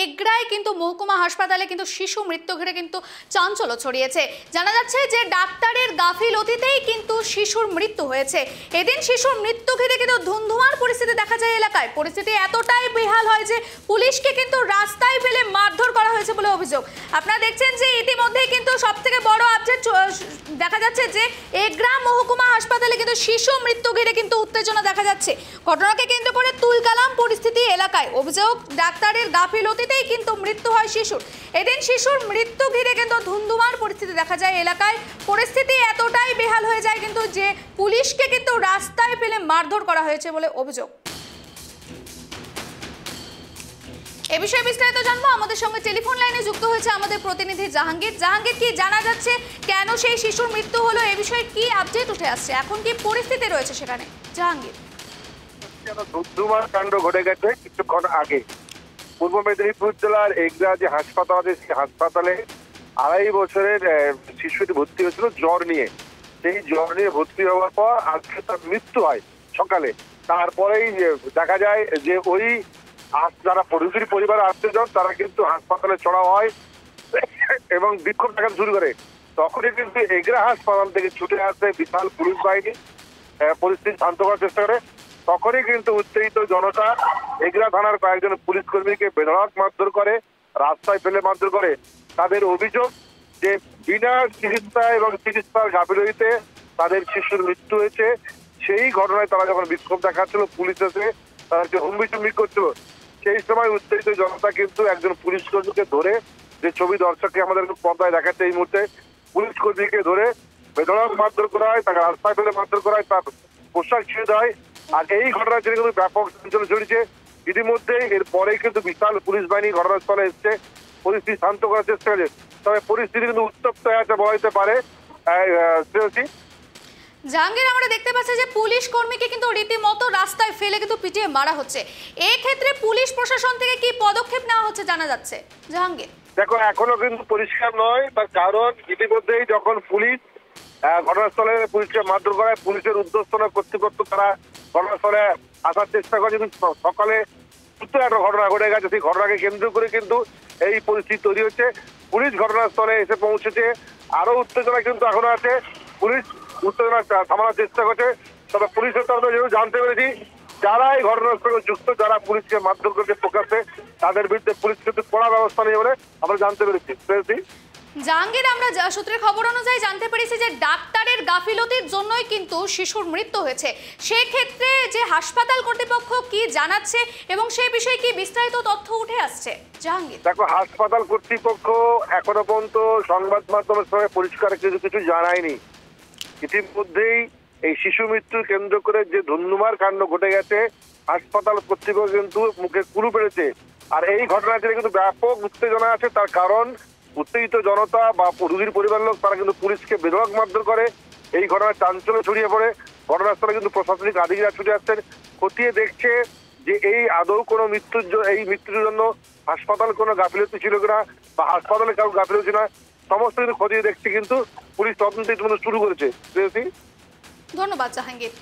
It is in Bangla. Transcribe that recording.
এগরায় কিন্তু মহকুমা হাসপাতালে কিন্তু শিশু মৃত্যু ঘিরে কিন্তু চাঞ্চল্য ছড়িয়েছে। জানা যাচ্ছে যে ডাক্তারের গাফিলতিতেই কিন্তু শিশুর মৃত্যু হয়েছে। এদিন শিশুর মৃত্যু ঘিরে কিন্তু ধুন্ধুমার পরিস্থিতি দেখা যায় এলাকায়। পরিস্থিতি এতটাই বেহাল হয় যে পুলিশকে কিন্তু রাস্তায় ফেলে মারধর করা হয়েছে বলে অভিযোগ। আপনারা দেখছেন যে ইতিমধ্যেই কিন্তু সবথেকে বড় আপডেট দেখা যাচ্ছে যে এগরা মহকুমা হাসপাতালে কিন্তু শিশু মৃত্যু ঘিরে কিন্তু উত্তেজনা দেখা যাচ্ছে। ঘটনাকে কেন্দ্র করে তুলকালাম পরিস্থিতি এলাকায়। অভিযোগ ডাক্তারের গাফিলতিতেই কিন্তু মৃত্যু হয় শিশুর। এদিন শিশুর মৃত্যু ঘিরে কিন্তু ধুন্ধুমার পরিস্থিতি দেখা যায় এলাকায়। পরিস্থিতি এতটাই বেহাল হয়ে যায় কিন্তু যে পুলিশকে কিন্তু রাস্তায় ফেলে মারধর করা হয়েছে বলে অভিযোগ। এ বিষয়ে বিস্তারিত জানবো। আমাদের সঙ্গে টেলিফোন লাইনে যুক্ত হয়েছে আমাদের প্রতিনিধি জাহাঙ্গীর। জাহাঙ্গীর, কি জানা যাচ্ছে, কেন সেই শিশুর মৃত্যু হলো, এ বিষয়ে কি আপডেট উঠে আসছে, এখন কি পরিস্থিতি রয়েছে সেখানে? জাহাঙ্গীর, ধুন্ধুমার কাণ্ড ঘটে গেছে কিছুক্ষণ আগে পূর্ব মেদিনীপুর জেলার এগরা যে হাসপাতাল আছে সেই হাসপাতালে 2.5 বছরের শিশুটি ভর্তি হয়েছিল জ্বর নিয়ে। সেই জ্বর নিয়ে ভর্তি হওয়ার পর আজকে তার মৃত্যু হয় সকালে। তারপরেই দেখা যায় যে ওই যারা রোগীর পরিবারে আত্মীয়জন তারা কিন্তু হাসপাতালে চড়া হয় এবং বিক্ষোভ দেখাতে শুরু করে। তখনই কিন্তু এগরা হাসপাতাল থেকে ছুটে আসে বিশাল পুলিশ বাহিনী, পরিস্থিতি শান্ত করার চেষ্টা করে। তখনই কিন্তু উত্তেজিত জনতা এগরা থানার কয়েকজন পুলিশ কর্মীকে বেধড়ক মারধর করে, রাস্তায় ফেলে মারধর করে। তাদের অভিযোগ যে বিনা চিকিৎসা এবং চিকিৎসার গাফিলতিতে তাদের শিশুর মৃত্যু হয়েছে। সেই ঘটনায় তারা যখন বিক্ষোভ দেখাচ্ছিল, পুলিশ এসে তাদেরকে হুমড়ি করছিল। সেই সময় উত্তেজিত জনতা কিন্তু একজন পুলিশ কর্মীকে ধরে, যে ছবি দর্শককে আমাদের পর্দায় দেখাচ্ছে এই মুহূর্তে, পুলিশ কর্মীকে ধরে বেধড়ক মারধর করা হয়, তাকে রাস্তায় ফেলে মারধর করা হয়, তার পোশাক ছিঁড়ে দেয়। আর এই ঘটনার জন্য কিন্তু ব্যাপক চাঞ্চল্য ছড়িয়েছে। ইতিমধ্যেই এরপরেই কিন্তু বিশাল পুলিশ বাহিনী ঘটনাস্থলে এসছে, পরিস্থিতি শান্ত করার চেষ্টা করেছে। তবে পরিস্থিতি কিন্তু উত্তপ্ত হয়ে আছে বলা যেতে পারে। জাহাঙ্গীর, আমরা দেখতে পাচ্ছি যে পুলিশ কর্মীকে কিন্তু রীতিমতো রাস্তায় ফেলে কিন্তু পিটিয়ে মারা হচ্ছে। এই ক্ষেত্রে পুলিশ প্রশাসন থেকে কি পদক্ষেপ নেওয়া হচ্ছে জানা যাচ্ছে? জাহাঙ্গীর, দেখো, এখনো কিন্তু পরিষ্কার নয়, তার কারণ ইতিমধ্যেই যখন পুলিশ ঘটনাস্থলে পুলিশকে মারধর করায়, পুলিশের উদ্যোস্তন কর্তৃপক্ষ তারা ঘটনাস্থলে আসার চেষ্টা করে। কিন্তু সকালে একটা ঘটনা ঘটে গেছে, সেই ঘটনাকে কেন্দ্র করে কিন্তু এই পরিস্থিতি তৈরি হচ্ছে। পুলিশ ঘটনাস্থলে এসে পৌঁছেছে, আরো উত্তেজনা কিন্তু এখনো আছে। পুলিশ উত্তেজনা থামানোর চেষ্টা করছে। তবে পুলিশের তরফে যেহেতু জানতে পেরেছি, যারা এই ঘটনার সঙ্গে যুক্ত, যারা পুলিশকে মারধর করতে প্রকাশ্যে, তাদের বিরুদ্ধে পুলিশ কিন্তু কড়া ব্যবস্থা নিয়ে বলে আমরা জানতে পেরেছি। জাহাঙ্গীর, আমরা সূত্রের খবর অনুযায়ী জানতে পেরেছি যে ডাক্তারের গাফিলতির জন্যই কিন্তু শিশুর মৃত্যু হয়েছে। সেই ক্ষেত্রে যে হাসপাতাল কর্তৃপক্ষ কি জানাচ্ছে এবং সেই বিষয়ে কি বিস্তারিত তথ্য উঠে আসছে? জাহাঙ্গীর, দেখো, হাসপাতাল কর্তৃপক্ষ এখনো পর্যন্ত সংবাদ মাধ্যমের সঙ্গে পরিষ্কার কিছু জানায়নি। ইতিমধ্যেই এই শিশু মৃত্যু কেন্দ্র করে যে ধুন্ধুমার কাণ্ড ঘটে গেছে, হাসপাতাল কর্তৃপক্ষ কিন্তু মুখে কুলু পেরেছে। আর এই ঘটনাটি কিন্তু ব্যাপক উত্তেজনা আছে। তার কারণ উত্তেজিত জনতা বা রোগীর পরিবার লোক তারা কিন্তু পুলিশকে বেধড়ক মারধর করে। এই ঘটনায় চাঞ্চল্য ছড়িয়ে পড়ে। ঘটনাস্থলে কিন্তু প্রশাসনিক আধিকারিকরা ছুটে আসছেন, খতিয়ে দেখছে যে এই আদৌ কোনো এই মৃত্যুর জন্য হাসপাতাল কোনো গাফিলতি ছিল কিনা বা হাসপাতালে কারো গাফিলতি না, সমস্ত কিন্তু খতিয়ে দেখছে। কিন্তু পুলিশ তদন্ত ইতিমধ্যে শুরু করেছে। ধন্যবাদ জাহাঙ্গীর।